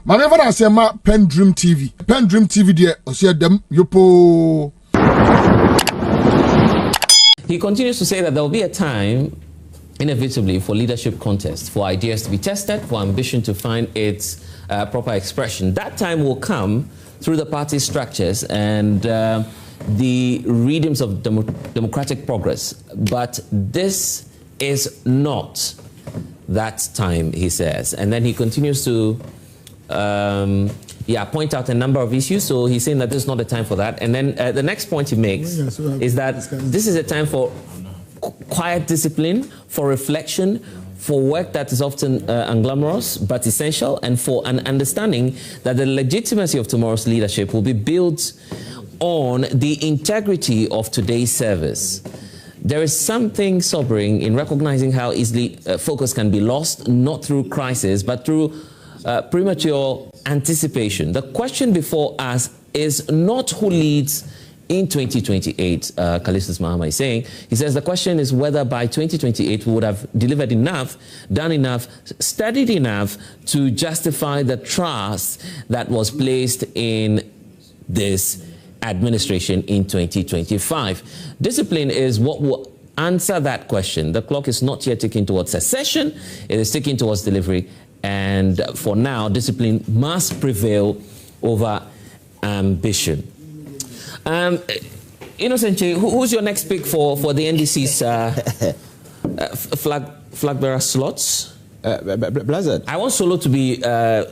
Maneva na sema PENDREAM TV. PENDREAM TV de osia dem yopo. He continues to say that there will be a time, inevitably, for leadership contests, for ideas to be tested, for ambition to find its proper expression. That time will come through the party structures and the rhythms of democratic progress. But this is not that time, he says. And then he continues to point out a number of issues. So he's saying that this is not the time for that. And then the next point he makes is that this is a time for quiet discipline, for reflection, for work that is often unglamorous but essential, and for an understanding that the legitimacy of tomorrow's leadership will be built on the integrity of today's service. There is something sobering in recognizing how easily focus can be lost, not through crisis, but through premature anticipation. The question before us is not who leads in 2028, Callistus Mahama is saying. He says the question is whether by 2028 we would have delivered enough, done enough, studied enough to justify the trust that was placed in this administration in 2025. Discipline is what will answer that question. The clock is not yet ticking towards secession, it is ticking towards delivery. And for now, discipline must prevail over ambition. Innocent, who's your next pick for the NDC's flag bearer slots? Blessed. I want Solo to be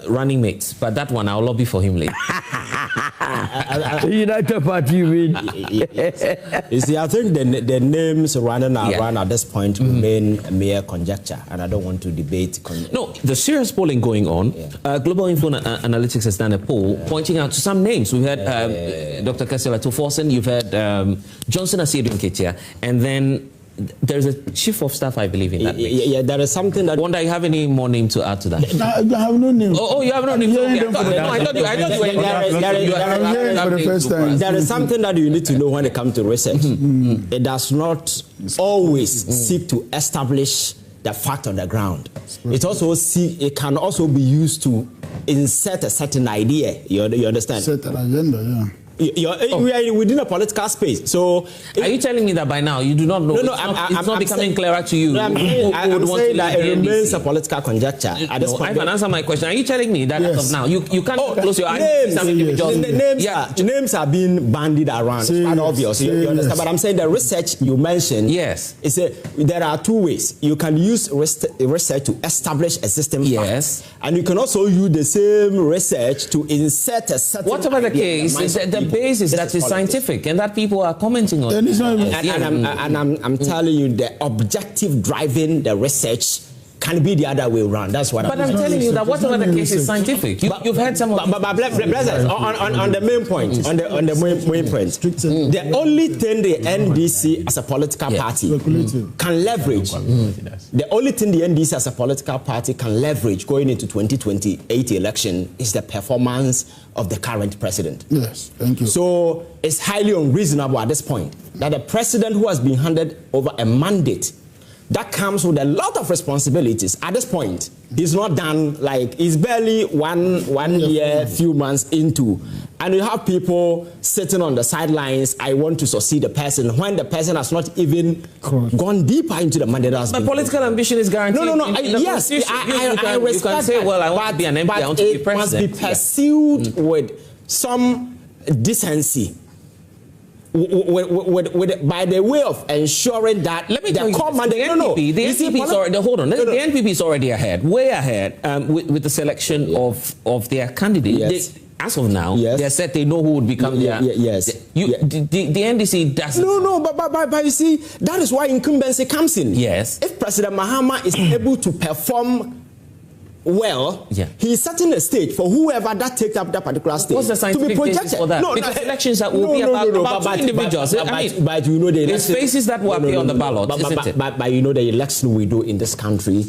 running mate, but that one I'll lobby for him later. United Party, you mean? You see, I think the names running around at this point remain mere conjecture, and I don't want to debate. No, the serious polling going on. Global Info Analytics has done a poll pointing out to some names. We've had Dr. Kasela Toforsen, you've had Johnson Asiedu Nketia, and then there's a chief of staff, I believe, in that mix. Yeah, there is something that... Wonder, you have any more name to add to that? I have no name. Oh, you have no name. There is something that you need to know when it comes to research. It does not always seek to establish the fact on the ground. It can also be used to insert a certain idea. You understand? Certain agenda, yeah. We are within a political space. So, are you telling me that by now you do not know? No, it's not becoming clearer to you. I'm saying that it remains a political conjecture at this point. I can answer my question. Are you telling me that as of now you can't close your eyes? Names are being bandied around. It's quite obvious. You understand? But I'm saying the research you mentioned. Yes. There are two ways. You can use research to establish a system. Yes. And you can also use the same research to insert a certain. Whatever the case, the base is that it's scientific and that people are commenting on. I'm telling you, the objective driving the research can be the other way around. That's what I'm saying. But I'm telling you that whatever the case is scientific. You've had some of... But on the main point, on the main point, the only thing the NDC as a political party can leverage, the only thing the NDC as a political party can leverage going into 2028 election is the performance of the current president. Yes, thank you. So it's highly unreasonable at this point that the president who has been handed over a mandate that comes with a lot of responsibilities. At this point, he's not done, like, he's barely one year, few months into. And you have people sitting on the sidelines, I want to succeed the person, when the person has not even gone deeper into the mandate. But political ambition is guaranteed. No. Yes, I respect. You can say, well, I want to be an MP, I want to be president. But it must be pursued with some decency. By the way of ensuring that the NPP is already ahead, way ahead with the selection of their candidate. Yes. As of now, they said they know who would become their... Yes. The NDC doesn't... No, but you see, that is why incumbency comes in. Yes. If President Mahama is able to perform well, he is setting the stage for whoever that takes up that particular stage. What's the scientific basis for that? Because elections will be about individuals. But you know the there's faces that will appear on the ballot, isn't it? But you know the election we do in this country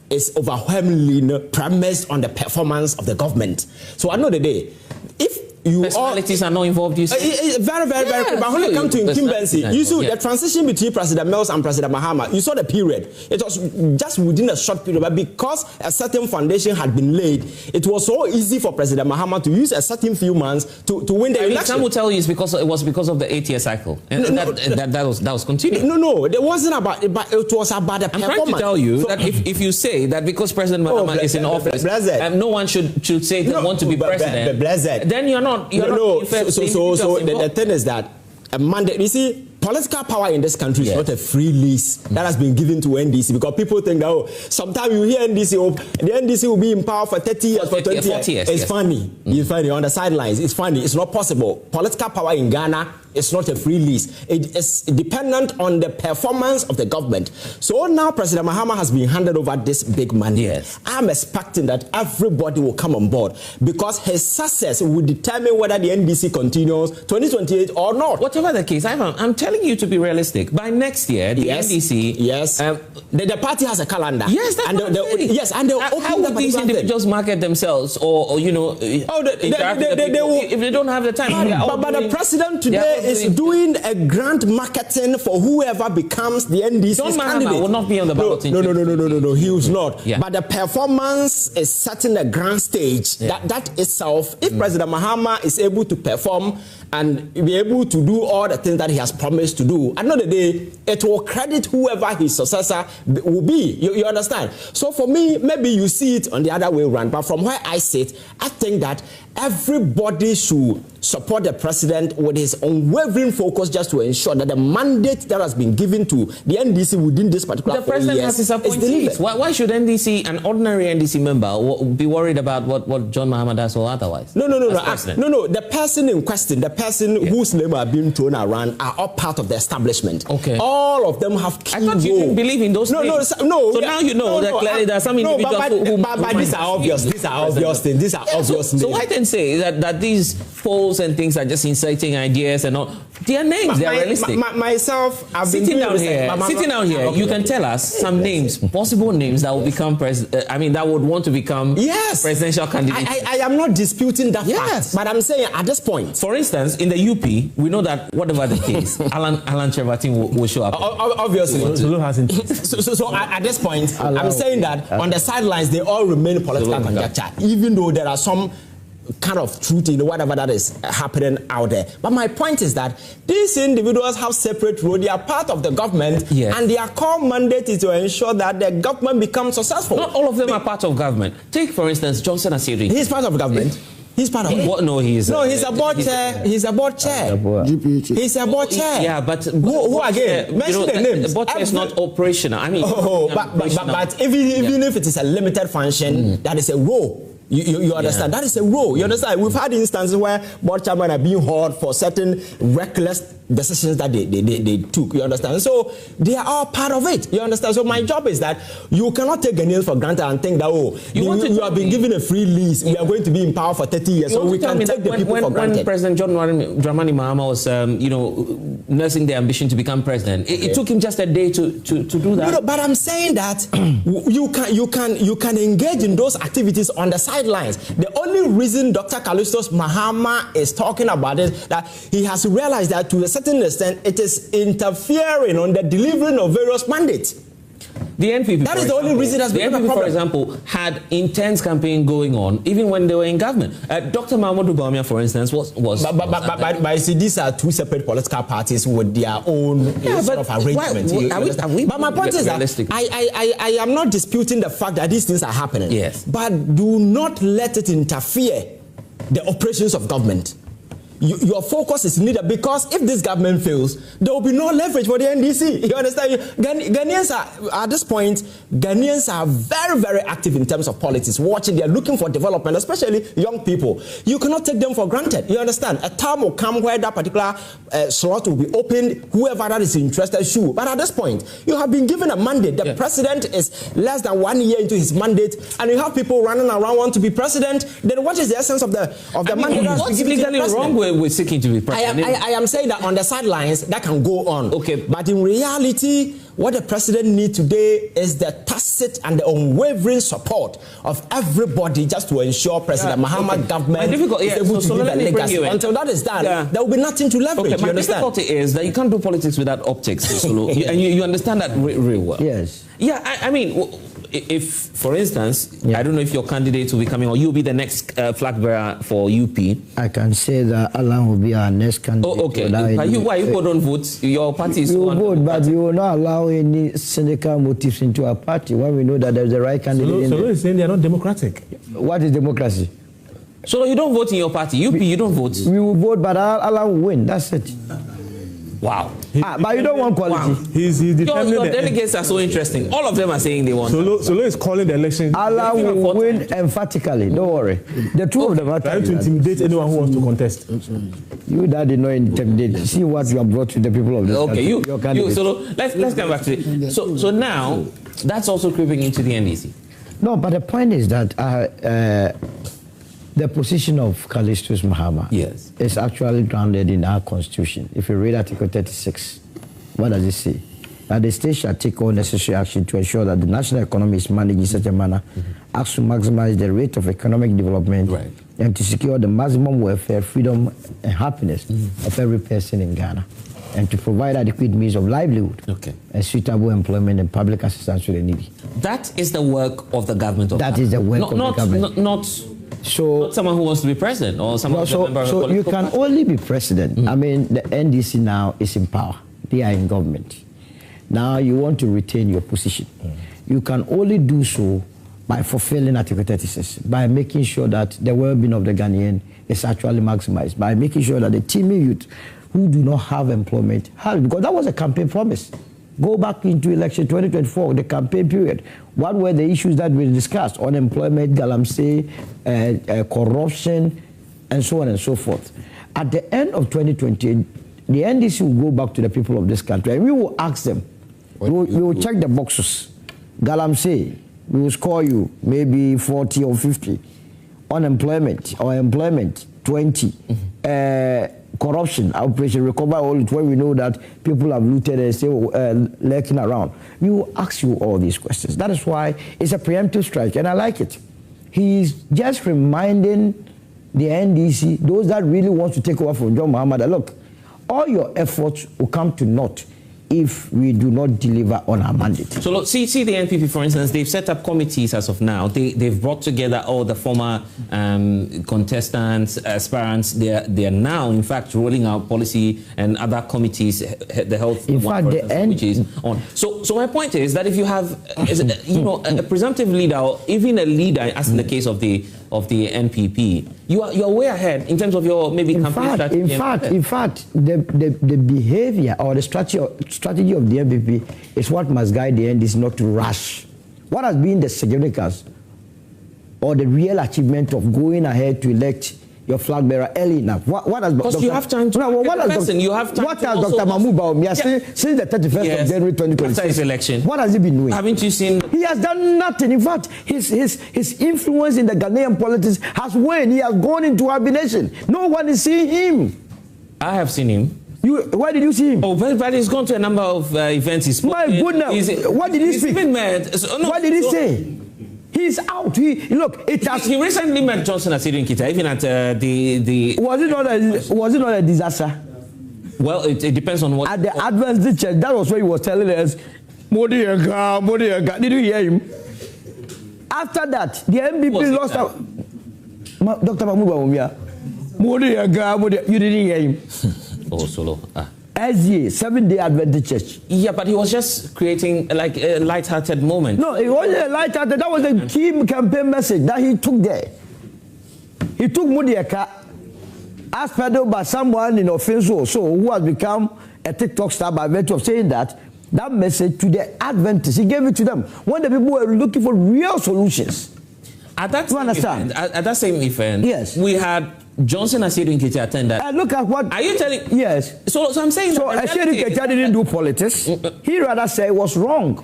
is overwhelmingly premised on the performance of the government. So at the end of the day, if personalities are not involved. You see, very. But when it comes to incumbency, you see the transition between President Mills and President Mahama. You saw the period. It was just within a short period, but because a certain foundation had been laid, it was so easy for President Mahama to use a certain few months to win the election. Some will tell you it was because of the 8-year cycle, and that was continued. No, it wasn't about it, but it was about the performance. I'm trying to tell you that if you say that because President Mahama is in office, no one should say they want to be president, then you're not. So the thing is that a mandate. You see, political power in this country is not a free lease that has been given to NDC, because people think that sometimes you hear NDC, the NDC will be in power for 30 years, for 20 years. It's funny. It's funny on the sidelines. It's funny. It's not possible. Political power in Ghana is not a free lease. It is dependent on the performance of the government. So now President Mahama has been handed over this big mandate. Yes. I'm expecting that everybody will come on board, because his success will determine whether the NDC continues 2028 or not. Whatever the case, I'm telling you to be realistic. By next year, the NDC... Yes. The party has a calendar. Yes, that's what I'm saying. Yes, and they'll open how would these individuals market themselves, or they will, if they don't have the time? But the president today is doing a grand marketing for whoever becomes the NDC's candidate. Will not be on the ballot. No, he was not. Yeah. But the performance is setting a grand stage. That itself, if President Mahama is able to perform and be able to do all the things that he has promised to do, at the end of the day, it will credit whoever his successor will be. You understand? So for me, maybe you see it on the other way around. But from where I sit, I think that everybody should support the president with his unwavering focus, just to ensure that the mandate that has been given to the NDC within this particular 4 years the president has his appointees. Why should NDC, an ordinary NDC member, be worried about what John Mahama does or otherwise? No. The person in question, the person whose name are being thrown around, are all part of the establishment. Okay. All of them have key I thought you didn't believe in those things. So now you know that clearly there are some individuals but these are obvious. These are obvious things. These are obvious names. So I can say that these polls and things are just inciting ideas and all. Their names, they are realistic. Myself, I've been sitting down here, you can tell us some names, possible names that will become that would want to become presidential candidates. I am not disputing that fact, but I'm saying at this point. For instance, in the UP, we know that whatever the case, Alan Chevatin will show up. Obviously. So at this point, I'm saying that on the sidelines, they all remain political conjecture, even though there are some kind of truth in whatever that is happening out there. But my point is that these individuals have separate roles. They are part of the government, and their core mandate is to ensure that the government becomes successful. Not all of them are part of government. Take, for instance, Johnson Asiri. He's part of government. He's part of what? No, he's a board chair. He's a board chair. He's a board chair. Yeah, but who again? Mention the names. The board chair is not operational. I mean, but even if it is a limited function, that is a role. You understand? That is a role. You understand? We've had instances where board chairmen are being hauled for certain reckless decisions that they took. You understand? So they are all part of it. You understand? So my job is that you cannot take Ghanaians for granted and think that you have been given a free lease. We are going to be in power for 30 years, so we can take the people for granted. When President John Dramani Mahama was, nursing the ambition to become president, it took him just a day to do that. But I'm saying that you can engage in those activities on the sidelines. The only reason Dr. Callistus Mahama is talking about it, that he has realized that to a certain extent it is interfering on the delivering of various mandates. The NPP, that is the only reason that's been a problem. For example, had intense campaign going on even when they were in government. Dr. Mahmoud Bawumia, for instance, was. But you see, these are two separate political parties with their own sort of arrangement. But my point is that I am not disputing the fact that these things are happening. Yes. But do not let it interfere the operations of government. Your focus is needed, because if this government fails, there will be no leverage for the NDC. You understand? Ghanaians are, at this point, Ghanaians are very, very active in terms of politics, watching. They are looking for development, especially young people. You cannot take them for granted. You understand? A time will come where that particular slot will be opened, whoever that is interested should. But at this point, you have been given a mandate. The president is less than 1 year into his mandate, and you have people running around want to be president. Then what is the essence of the mandate? What's legally wrong with seeking to be president? I am saying that on the sidelines that can go on. Okay, but in reality, What the president needs today is the tacit and the unwavering support of everybody just to ensure President Mahama government is able to leave a legacy. Until that is done, there will be nothing to leverage. Okay, my difficulty is that you can't do politics without optics, and you understand that real well. Yes. Yeah, I mean, if, for instance, I don't know if your candidate will be coming or you'll be the next flag bearer for UP. I can say that Alan will be our next candidate. Oh, okay. But why you don't vote? Your party is you will vote, but you will not allow any cynical motives into our party when we know that there's the right candidate. So you're saying they are not democratic? What is democracy? So you don't vote in your party. UP, you don't vote. We will vote, but Alan will win. That's it. Wow. But you don't want quality. Wow. He's your delegates are so interesting. All of them are saying they want. Solo is calling the election. Alan will win emphatically. Don't worry. The two of them are trying to intimidate anyone who wants to contest. You that did not intimidate. See what you have brought to the people of this country. Okay, so let's come back to it. So now that's also creeping into the NDC. No, but the point is that the position of Callistus Mahama is actually grounded in our constitution. If you read Article 36, what does it say? That the state shall take all necessary action to ensure that the national economy is managed in such a manner as to maximize the rate of economic development and to secure the maximum welfare, freedom, and happiness of every person in Ghana, and to provide adequate means of livelihood and suitable employment and public assistance to the needy. That is the work of the government. That is the work of the government. Not someone who wants to be president or someone. So you can only be president. I mean, the NDC now is in power. They are in government. Now you want to retain your position. You can only do so by fulfilling Article 36, by making sure that the well-being of the Ghanaian is actually maximized, by making sure that the teeming youth who do not have employment have, because that was a campaign promise. Go back into election 2024, the campaign period. What were the issues that we discussed? Unemployment, galamsey, corruption, and so on and so forth. At the end of 2020, the NDC will go back to the people of this country and we will ask them, we will check the boxes. Galamsey, we will score you maybe 40 or 50. Unemployment or employment, 20. Corruption, operation recover all it when we know that people have looted and still lurking around. We will ask you all these questions. That is why it's a preemptive strike, and I like it. He's just reminding the NDC, those that really want to take over from John Mahama, that look, all your efforts will come to naught if we do not deliver on our mandate. So look, see the NPP, for instance, they've set up committees as of now. They've brought together all the former contestants, aspirants. They are now, in fact, rolling out policy and other committees, the health in fact, which is on. So my point is that if you have, a presumptive leader or even a leader, as in the case of the NPP, you are way ahead in terms of your maybe campaign strategy. In fact, the behavior or the strategy of the NPP is what must guide the NDC not to rush. What has been the significance or the real achievement of going ahead to elect your flag bearer early enough? What has because you have time to what has Dr. Mahmoud Bawumia since the 31st of January 2026? After his election, what has he been doing? Haven't you seen? He has done nothing. In fact, his influence in the Ghanaian politics has waned. He has gone into hibernation. No one is seeing him. I have seen him. Where did you see him? Oh, but he's gone to a number of events. He's my goodness. What did he speak? What did he say? He's out. Look. He recently met Johnson at Kyei, even at the. Was it not a disaster? Well, it depends on what. At the Adventist church, that was what he was telling us. Modi. Did you hear him? After that, the MPP lost out. Dr. Mahmoud Bawumia. Modi. You didn't hear him. Oh, solo. SDA, 7-day Adventist church. Yeah, but he was just creating like a light-hearted moment. No, it wasn't a light-hearted. That was the key campaign message that he took there. He took Mudiaka, as peddled by someone in Offenso, so who has become a TikTok star by virtue of saying that message to the Adventists. He gave it to them when the people were looking for real solutions. At that same event, yes, we had Johnson Asiedu Nketia attend that. And look at what... Are you telling... Yes. So I'm saying... So Asiedu Nketia didn't do politics. He rather said it was wrong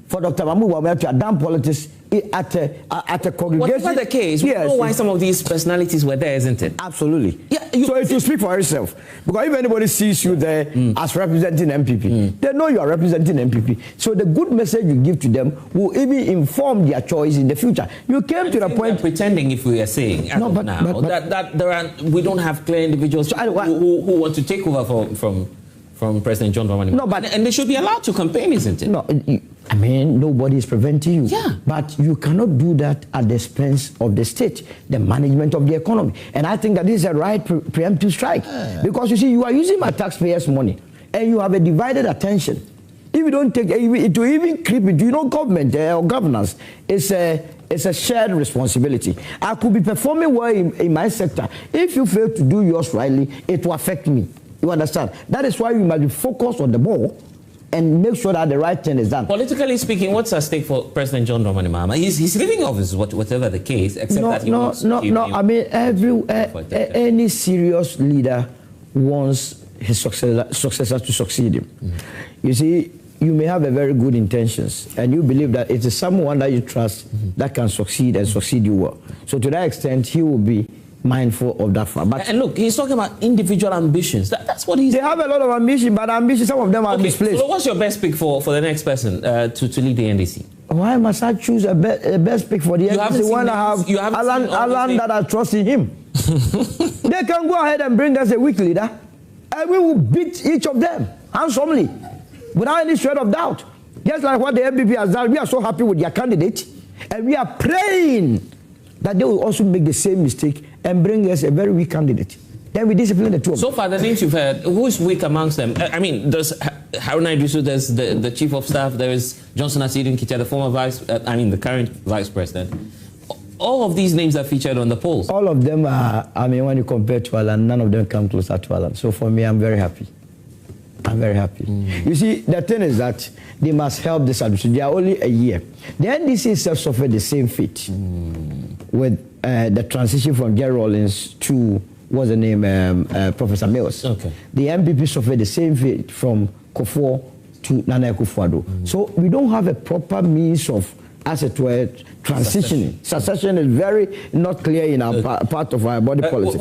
for Dr. Mahmoud Bawumia to have done politics at a congregation. Whatever the case, we know why some of these personalities were there, isn't it? Absolutely. Yeah, so it will speak for itself. Because if anybody sees you there as representing MPP, they know you are representing MPP. So the good message you give to them will even inform their choice in the future. You came to the point pretending, if we are saying but that there are, we don't have clear individuals who want to take over from President John Dramani. No, but and they should be allowed to campaign, isn't it? No, I mean, nobody is preventing you. Yeah. But you cannot do that at the expense of the state, the management of the economy. And I think that this is a right preemptive strike. Because you see, you are using my taxpayers' money and you have a divided attention. If you don't take it to even creep into, government or governance, it's a shared responsibility. I could be performing well in my sector. If you fail to do yours rightly, it will affect me. You understand? That is why we must be focused on the ball and make sure that the right thing is done. Politically speaking, what's at stake for President John Dramani Mahama? He's leaving office, whatever the case, except that he wants to keep I mean, any serious leader wants his successor to succeed him. You see, you may have a very good intentions, and you believe that it is someone that you trust that can succeed and succeed you well. So to that extent, he will be mindful of that fact. But and look, he's talking about individual ambitions. That's what he's... They have a lot of ambition, but ambition, some of them are misplaced. So what's your best pick for the next person to lead the NDC? Why must I choose a best pick for the NDC when I have Alan that I trust in him? They can go ahead and bring us a weak leader, and we will beat each of them handsomely, without any shred of doubt. Just like what the MPP has done, we are so happy with their candidate, and we are praying that they will also make the same mistake and bring us a very weak candidate. Then we discipline the two of them. So far, the names you've heard, who is weak amongst them? I mean, there's Haruna Idrisu, there's the chief of staff, there is Johnson Asiedu Nketia, the former the current vice president. All of these names are featured on the polls. All of them are, when you compare to Alan, none of them come closer to Alan. So for me, I'm very happy. I'm very happy. You see, the thing is that they must help this administration. They are only a year. The NDC itself suffered the same fate with the transition from Jerry Rawlings to, what's the name, Professor Mills. Okay. The MPP suffered the same fate from Kufuor to Nana Akufo-Addo. So we don't have a proper means of, as it were, transitioning. Succession is very not clear in our part of our body policy.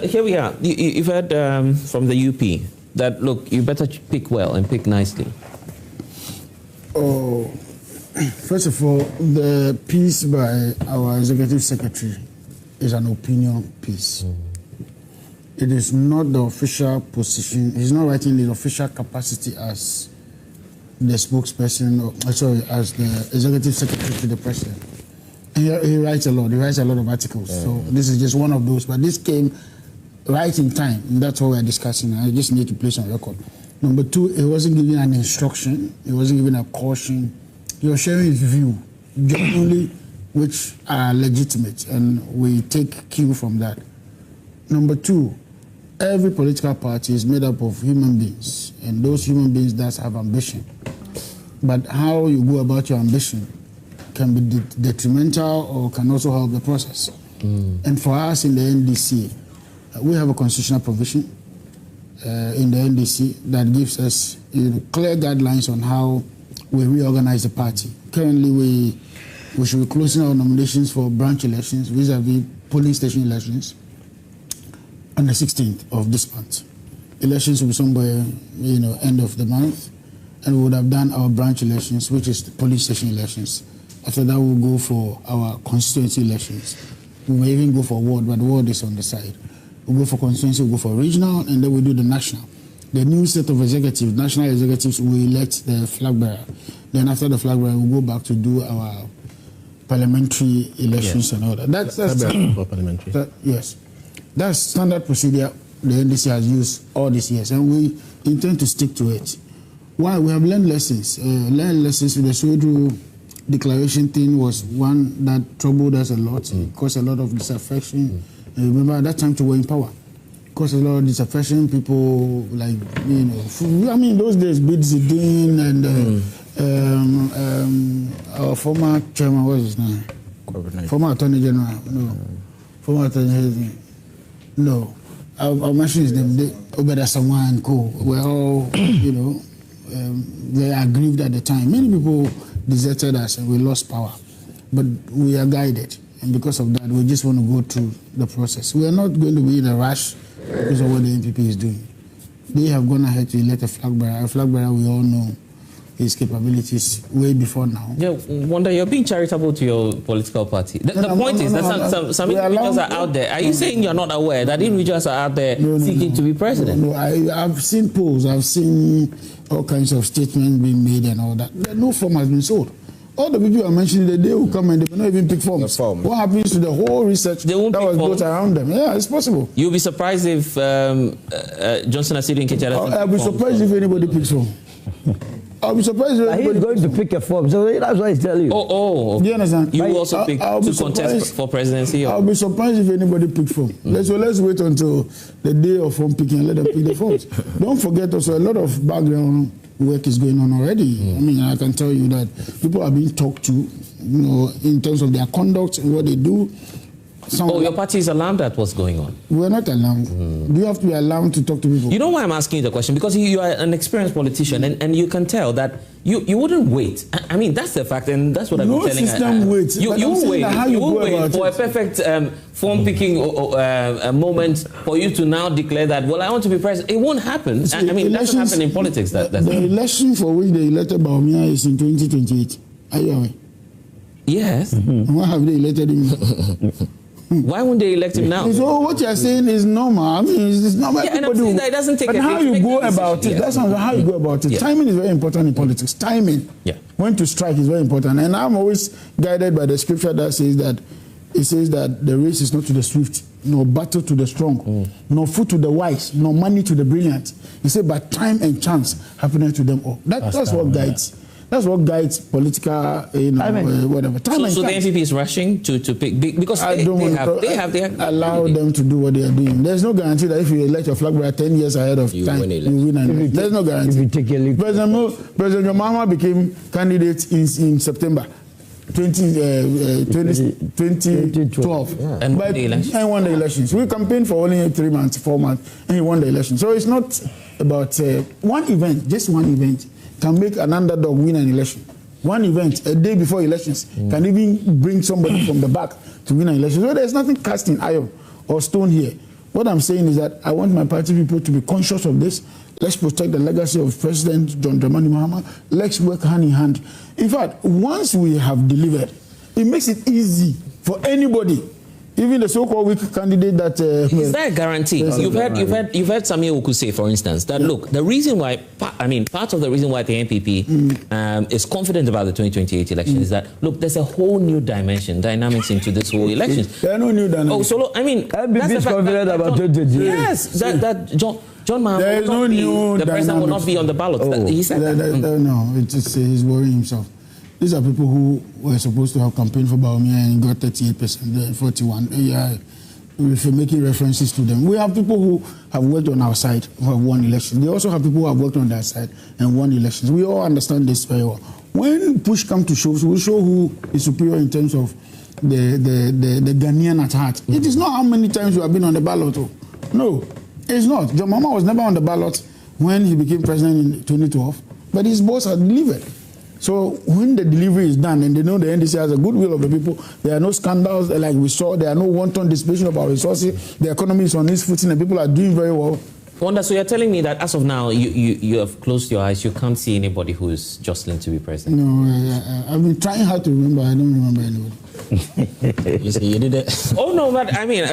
Here we are. You've heard from the UP that, look, you better pick well and pick nicely. Oh, first of all, the piece by our executive secretary is an opinion piece. It is not the official position. He's not writing the official capacity as the spokesperson, or as the executive secretary to the president. And he writes a lot. He writes a lot of articles. So this is just one of those. But this came right in time, and that's what we're discussing. I just need to place on record. Number two, he wasn't giving an instruction. He wasn't giving a caution. He was sharing his view, genuinely, which are legitimate, and we take cue from that. Number two, every political party is made up of human beings, and those human beings that have ambition. But how you go about your ambition can be detrimental or can also help the process. And for us in the NDC, we have a constitutional provision in the NDC that gives us clear guidelines on how we reorganize the party. Currently, we should be closing our nominations for branch elections vis-a-vis polling station elections on the 16th of this month. Elections will be somewhere, end of the month, and we would have done our branch elections, which is the polling station elections. After that, we'll go for our constituency elections. We may even go for ward, but the ward is on the side. We'll go for constituency, we'll go for regional, and then we'll do the national. The new set of executives, national executives, will elect the flag bearer. Then after the flag bearer, we'll go back to do our parliamentary elections and all that. That's parliamentary. Yes. That's standard procedure the NDC has used all these years, and we intend to stick to it. Why? We have learned lessons. Learned lessons with the Swedru declaration thing was one that troubled us a lot. It caused a lot of disaffection. Remember, at that time, we were in power. It caused a lot of disaffection. People, like, those days, Bidzidin and our former chairman, what was his name? Former Attorney General. No. Former Attorney General. No. I'll mention his name. Obeda Samoa and Co. were all, very aggrieved at the time. Many people deserted us and we lost power. but we are guided. And because of that, we just want to go through the process. We are not going to be in a rush because of what the NPP is doing. They have gone ahead to elect a flag bearer. A flag bearer, we all know his capabilities way before now. Yeah, Wonder, you're being charitable to your political party. The point is that some individuals are out there. Are you saying you're not aware that individuals are out there seeking to be president? No, I've seen polls. I've seen all kinds of statements being made and all that. No form has been sold. All the people you are mentioning, they will come and they will not even pick forms. What happens to the whole research that was built around them? Yeah, it's possible. You'll be surprised if Johnson Asidi Nketiah doesn't I'll be surprised if anybody picks form. I'll be surprised if anybody going to pick a form. So that's what I tell you. Do you understand? You will also pick to contest for presidency? I'll be surprised if anybody picks form. So let's wait until the day of form picking and let them pick the forms. Don't forget also a lot of background work is going on already. I mean, I can tell you that people are being talked to, in terms of their conduct and what they do. Your party is alarmed at what's going on? We're not alarmed. Do you have to be alarmed to talk to people? You know why I'm asking you the question? Because you are an experienced politician, and you can tell that you wouldn't wait. I mean, that's the fact, and that's what I've been telling you. System waits. You will wait for a perfect form-picking moment for you to now declare that, well, I want to be president. It won't happen. I mean, that doesn't happen in politics. The election for which they elected Bawumia is in 2028. Are you aware? Yes. Why have they elected him? Why won't they elect him now? So what you're saying is normal. I mean, it's normal. Yeah, and I'm saying that it doesn't take. But how you go about it? That's how you go about it. Timing is very important in politics. Timing. Yeah. When to strike is very important. And I'm always guided by the scripture that says that the race is not to the swift, nor battle to the strong, nor food to the wise, nor money to the brilliant. He said, but time and chance happening to them all. That's what guides. That's what guides political, whatever. So the NPP is rushing to pick because they have allow them to do what they are doing. There's no guarantee that if you elect your flag bearer 10 years ahead of time, you win. There's no guarantee. If you take a leap. President Obama became candidate in September 2012. Yeah. And won the elections. We campaigned for only 3 months, 4 months, and he won the election. So it's not about one event, just one event can make an underdog win an election. One event, a day before elections, can even bring somebody from the back to win an election. So there's nothing cast in iron or stone here. What I'm saying is that I want my party people to be conscious of this. Let's protect the legacy of President John Dramani Mahama. Let's work hand in hand. In fact, once we have delivered, it makes it easy for anybody. Even the so-called weak candidate that is that a guarantee? You've heard Samir Oku say, for instance, that look, the reason why part of the reason why the NPP is confident about the 2028 election is that look, there's a whole new dynamics into this whole election. There are no new dynamics. Oh, so I mean, NPP is confident about 2028. Yes, that John Mahama will not be, the president will not be on the ballot. He said that. No, it's just he's worrying himself. These are people who were supposed to have campaigned for Bawumia and got 38%, 41%. Yeah, if you're making references to them. We have people who have worked on our side who have won elections. They also have people who have worked on their side and won elections. We all understand this very well. When push comes to shove, we'll show who is superior in terms of the Ghanaian at heart. It is not how many times you have been on the ballot. No, it's not. John Mahama was never on the ballot when he became president in 2012, but his boss had delivered. So when the delivery is done and they know the NDC has a goodwill of the people, there are no scandals like we saw, there are no wanton dissipation of our resources, the economy is on its footing and people are doing very well. Wanda, so you're telling me that as of now, you have closed your eyes, you can't see anybody who is jostling to be president? No, I've been trying hard to remember, I don't remember anybody. You see, you did it. Oh no, but I mean,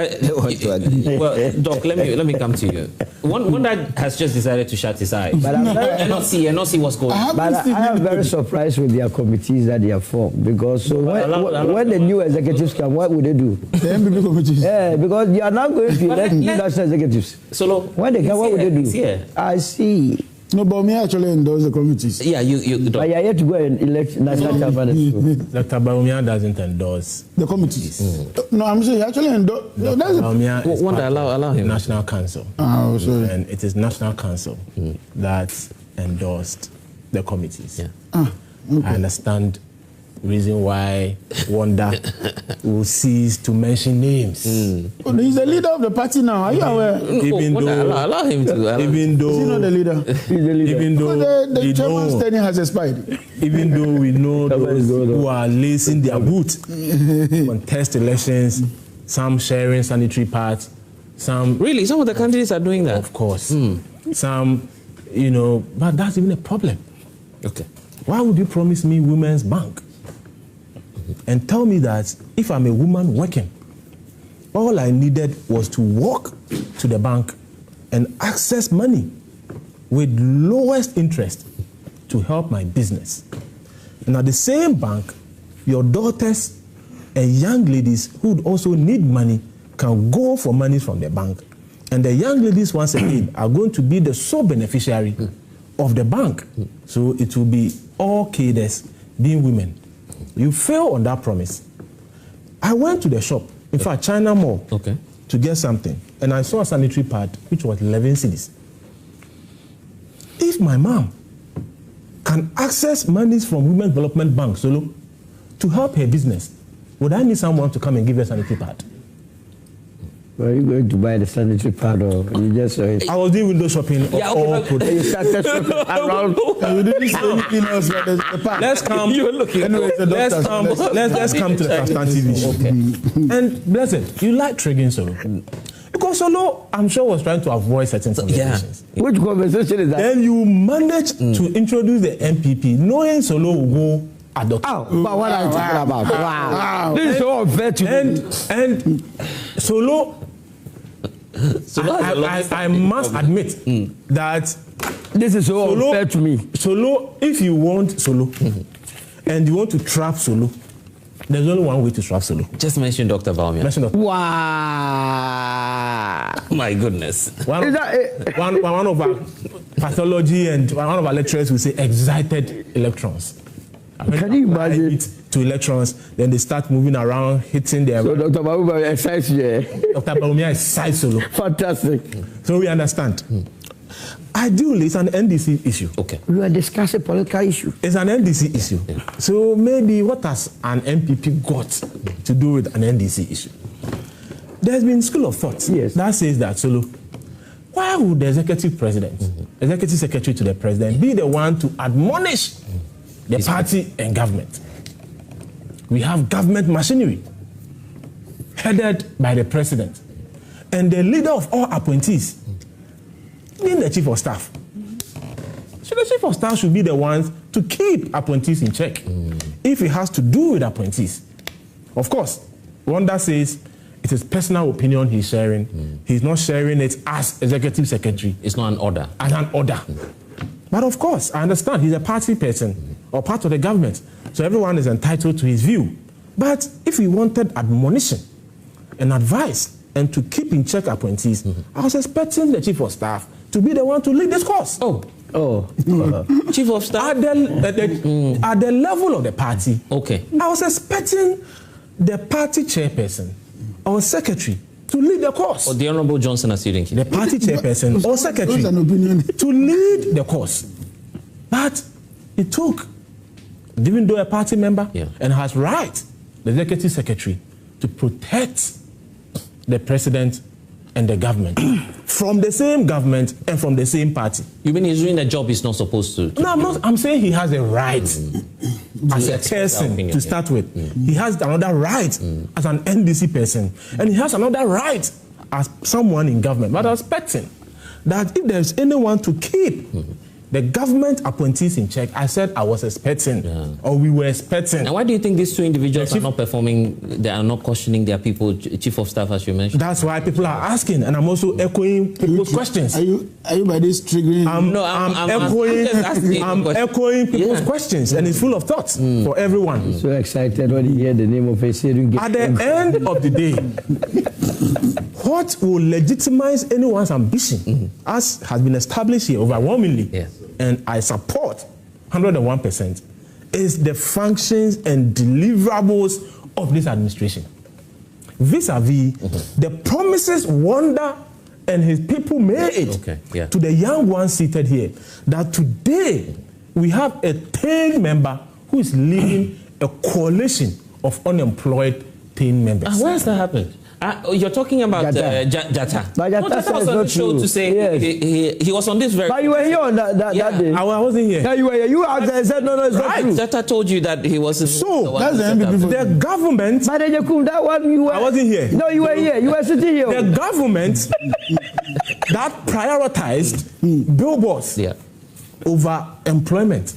well, Doc, let me come to you. One that has just decided to shut his eye, but and not see what's going on. But I am very surprised with their committees that they have formed because when the new executives come, what would they do? The MPP committees. Yeah, because you are now going to elect new national executives. So when they come, what would they do? I see. No, but me actually endorse the committees. Yeah, you but you are yet to go and elect national chairman. Dr. Bawumia doesn't endorse the committees. No, I'm saying he actually endorse. Bawumia is allow him. National Council. Oh, sorry. And it is National Council that endorsed the committees. Yeah. Okay. I understand reason why Wanda will cease to mention names. Oh, he's the leader of the party now. Are you aware? Even though, allow him to. even though, Is he not the leader? He's the leader. even though The chairman's we know, tenure has expired. even though we know those who are lacing their boots, contest elections, some sharing sanitary pads, some Really, some of the candidates are doing that. of course, some, but that's even a problem. Okay. Why would you promise me women's bank and tell me that if I'm a woman working, all I needed was to walk to the bank and access money with lowest interest to help my business? And at the same bank, your daughters and young ladies who would also need money can go for money from the bank. And the young ladies, once again, are going to be the sole beneficiary of the bank. So it will be all cadres being women. You fail on that promise. I went to the shop, in fact, China Mall, to get something, and I saw a sanitary pad which was 11 cedis. If my mom can access monies from Women's Development Bank solo to help her business, would I need someone to come and give her a sanitary pad? Were you going to buy the sanitary pad or you just saw it? I was doing window shopping of all products. You started shopping around. You didn't say anything else but the part. Let's come. Let's come to the substantive issue. Okay. And blessed, you like triggering Solo because Solo, I'm sure, was trying to avoid certain conversations. Yeah. Which conversation is that? Then you managed to introduce the MPP, knowing Solo will go adopt. Oh, but what are you talking about? Wow. This is so unfair to me. And Solo. I must admit that this is so unfair to me. Solo, if you want Solo and you want to trap Solo, there's only one way to trap Solo. Just mention Dr. Valmia. Mention Dr. Wow. My goodness. One of our pathology and one of our lecturers will say excited electrons. Can you imagine? To electrons, then they start moving around, hitting them. So Dr. Baumia excites you. Dr. Baumia excites Solo. Fantastic. So we understand. Ideally, it's an NDC issue. Okay. We are discussing political issue. It's an NDC issue. Yeah. So maybe what has an MPP got to do with an NDC issue? There's been school of thought that says that, Solo, why would the executive president, executive secretary to the president, be the one to admonish the party and government? We have government machinery headed by the president and the leader of all appointees being the chief of staff. So the chief of staff should be the ones to keep appointees in check if it has to do with appointees. Of course, Wanda says it is personal opinion he's sharing. He's not sharing it as executive secretary. It's not an order. As an order. But of course, I understand he's a party person or part of the government. So everyone is entitled to his view. But if he wanted admonition and advice and to keep in check appointees, I was expecting the chief of staff to be the one to lead this course. Chief of staff? At the level of the party, I was expecting the party chairperson or secretary to lead the course. Or the Honorable Johnson as you the party chairperson or secretary to lead the course. But it took, even though a party member and has right, the executive secretary, to protect the president and the government from the same government and from the same party. You mean he's doing a job he's not supposed to? No, I'm saying he has a right as a person to start with. He has another right as an NDC person, and he has another right as someone in government. But I was expecting that if there's anyone to keep the government appointees in check, I said I was expecting, or we were expecting. And why do you think these two individuals are not performing, they are not questioning their people, chief of staff, as you mentioned? That's why people are asking, and I'm also echoing people's questions. Are you by this triggering? I'm echoing people's questions, and it's full of thoughts for everyone. I'm so excited when you hear the name of a series. At the end of the day, what will legitimize anyone's ambition, as has been established here overwhelmingly, and I support 101%, is the functions and deliverables of this administration. Vis-a-vis the promises Wanda and his people made to the young ones seated here, that today we have a 10th member who is leading a coalition of unemployed team members. Where has that happened? You're talking about Jata. But Jata Jata was on the show to say he was on this very. But you were here on that day. I wasn't here. Yeah, you were here. You said no, it's not true. Jata told you that he was. So that's the MPP. The government. But that one you were. I wasn't here. No, you were here. You were sitting here. The government that prioritized billboards over employment,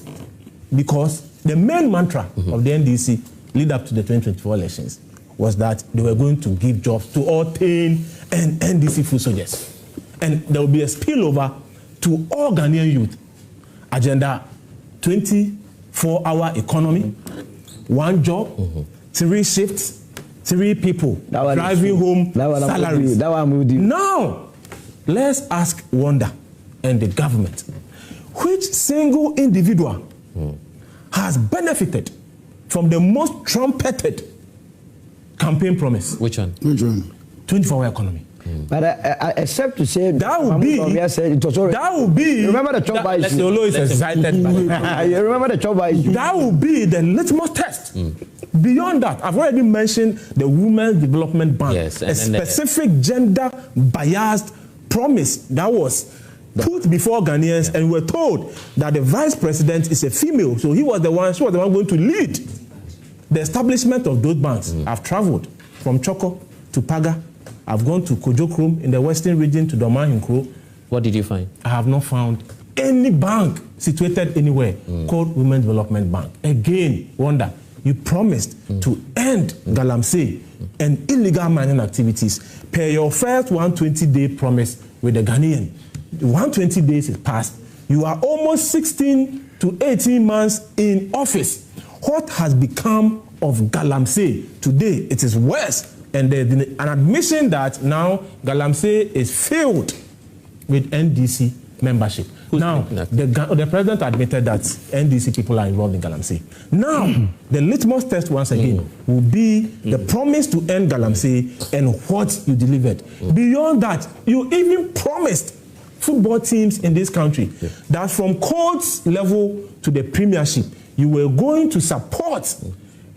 because the main mantra of the NDC lead up to the 2024 elections was that they were going to give jobs to all 10 and NDC food soldiers. And there will be a spillover to all Ghanaian youth. Agenda 24-hour economy, one job, 3 shifts, 3 people driving home salaries. Now, let's ask Wanda and the government, which single individual has benefited from the most trumpeted campaign promise? Which one? 24-hour economy. But except to say that would be. That would be. Remember the Choba issue. You remember the Choba issue. That would be the litmus test. Beyond that, I've already mentioned the Women's Development Bank, a specific gender-biased promise that was put before Ghanaians, and we were told that the vice president is a female, so she was the one going to lead the establishment of those banks. I've traveled from Choko to Paga. I've gone to Kojokrom in the western region to Domahinkro. What did you find? I have not found any bank situated anywhere called Women's Development Bank. Again, Wanda, you promised to end Galamsey and illegal mining activities per your first 120-day promise with the Ghanaian. 120 days is passed. You are almost 16 to 18 months in office. What has become of Galamsey? Today, it is worse. And there's an admission that now Galamsey is filled with NDC membership. Now, the president admitted that NDC people are involved in Galamsey. Now, the litmus test once again will be the promise to end Galamsey and what you delivered. Beyond that, you even promised football teams in this country that from courts level to the premiership, you were going to support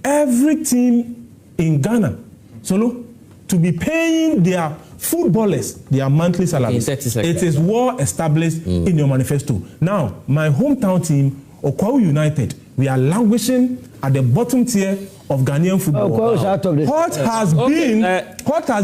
every team in Ghana, to be paying their footballers their monthly salaries. It is well established in your manifesto. Now, my hometown team, Okwawu United, we are languishing at the bottom tier of Ghanaian football. What has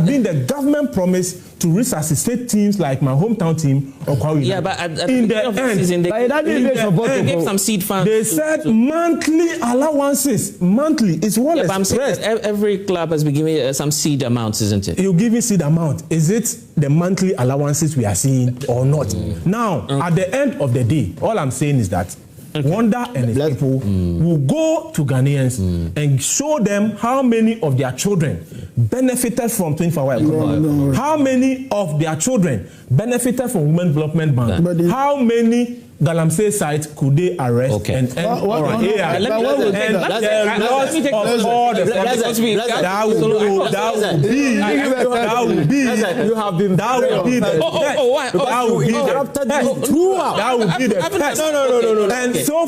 been the government promise to resuscitate teams like my hometown team, Okwawu United? Yeah, but at the end of the season, they gave some seed funds. They said monthly allowances. Monthly, it's well expressed. Every club has been giving some seed amounts, isn't it? You're giving seed amount. Is it the monthly allowances we are seeing or not? Now, at the end of the day, all I'm saying is that Wanda and his people will go to Ghanaians and show them how many of their children benefited from 24-hour economy. How many of their children benefited from Women's Development Bank. How many Galamsey sites could they arrest and end And so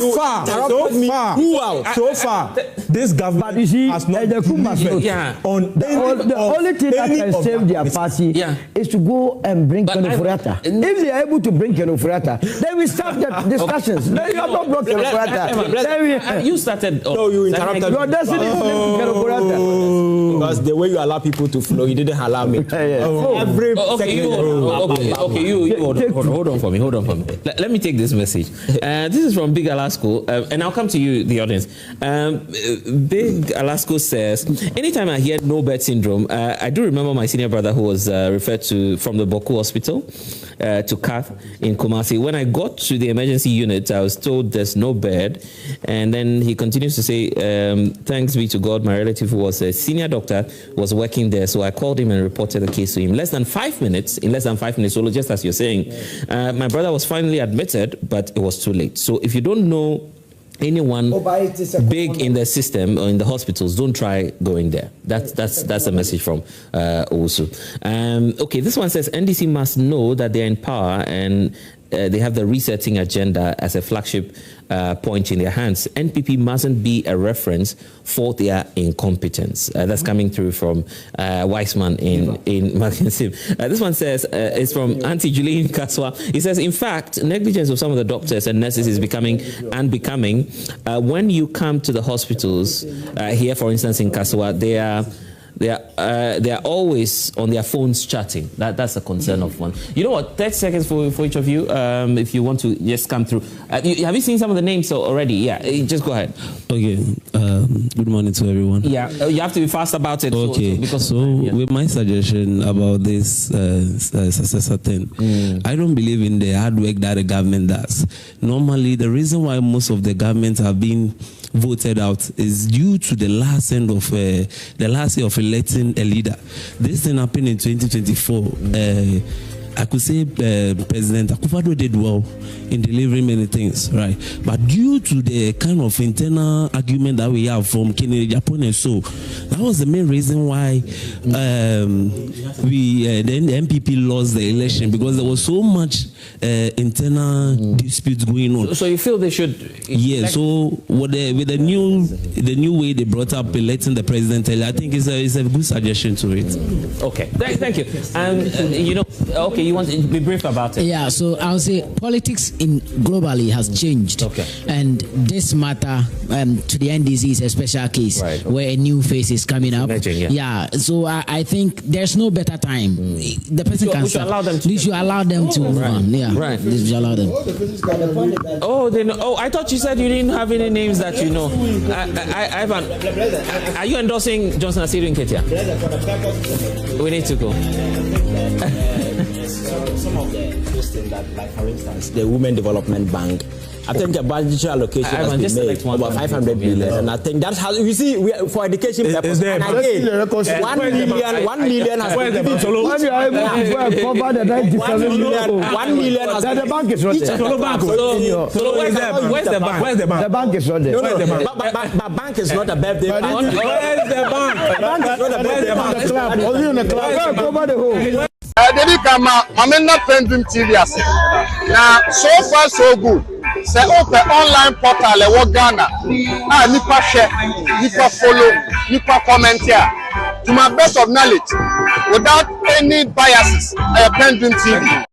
far, this government has not on the only thing that can save their party is to go and bring Keno Furata. If they are able to bring Keno Furata, then we start the discussions. No, you have not brought Keno Furata. You started. No, you interrupted. Your destiny is Keno Furata. Because the way you allow people to flow, you didn't allow me. Every hold on for me. Let me take this message. This is from Big Alasko, and I'll come to you, the audience. Big Alasko says, anytime I hear no bed syndrome, I do remember my senior brother who was referred to from the Boku Hospital to Kath in Kumasi. When I got to the emergency unit, I was told there's no bed, and then he continues to say, thanks be to God, my relative who was a senior doctor was working there, so I called him and reported the case to him. In less than 5 minutes, so just as you're saying, my brother was finally admitted, but it was too late. So if you don't know anyone big in the system or in the hospitals, don't try going there. That's a message from Owusu. Okay, this one says NDC must know that they're in power and they have the resetting agenda as a flagship point in their hands. NPP mustn't be a reference for their incompetence. That's coming through from Weissman in Mackenzie. This one says, it's from Auntie Julie Kaswa. He says, in fact, negligence of some of the doctors and nurses is becoming unbecoming. When you come to the hospitals, here, for instance, in Kaswa, they are always on their phones chatting. That's a concern of one. You know what? 30 seconds for each of you, if you want to just come through. Have you seen some of the names already? Yeah, just go ahead. Okay. Good morning to everyone. Yeah, you have to be fast about it. Okay. With my suggestion about this successor thing, I don't believe in the hard work that the government does. Normally, the reason why most of the governments have been voted out is due to the last year of electing a leader. This thing happened in 2024. I could say President Akufo-Addo did well in delivering many things, right? But due to the kind of internal argument that we have from Kennedy, Japan, and so, that was the main reason why then the MPP lost the election, because there was so much internal disputes going on. So you feel they should? Yeah. So with the new way they brought up electing the president, I think it's a good suggestion to it. Okay. Thank you. You know, okay. You want to be brief about it? Yeah, so I would say politics globally has changed. Okay. And this matter to the NDC is a special case, right, where a new face is coming up. Yeah, so I think there's no better time. The person can start. You should allow them to move on. Yeah, right. You should allow them. I thought you said you didn't have any names that you know. Ivan, are you endorsing Johnson Asiru and Ketia? We need to go. Some of those things that, like for instance, the Women Development Bank, I think a budgetary allocation has been made about 500 billion, and I think that has, you see, for education purposes, and again, 1 million has been given to when you are able to cover the 97 million, 1 million has been the bank is not there. So where's the bank? Where's the bank? The bank is not there. But bank is not a birthday bank. Where's the bank? The bank is not a birthday bank. Only in the club. Cover the whole. Dedi kama mamena PENDREAM TV ase. Now so far so good. Say open online portal e wo Ghana. Nipa share, nipa follow, nipa comment here. To my best of knowledge, without any biases, PENDREAM TV.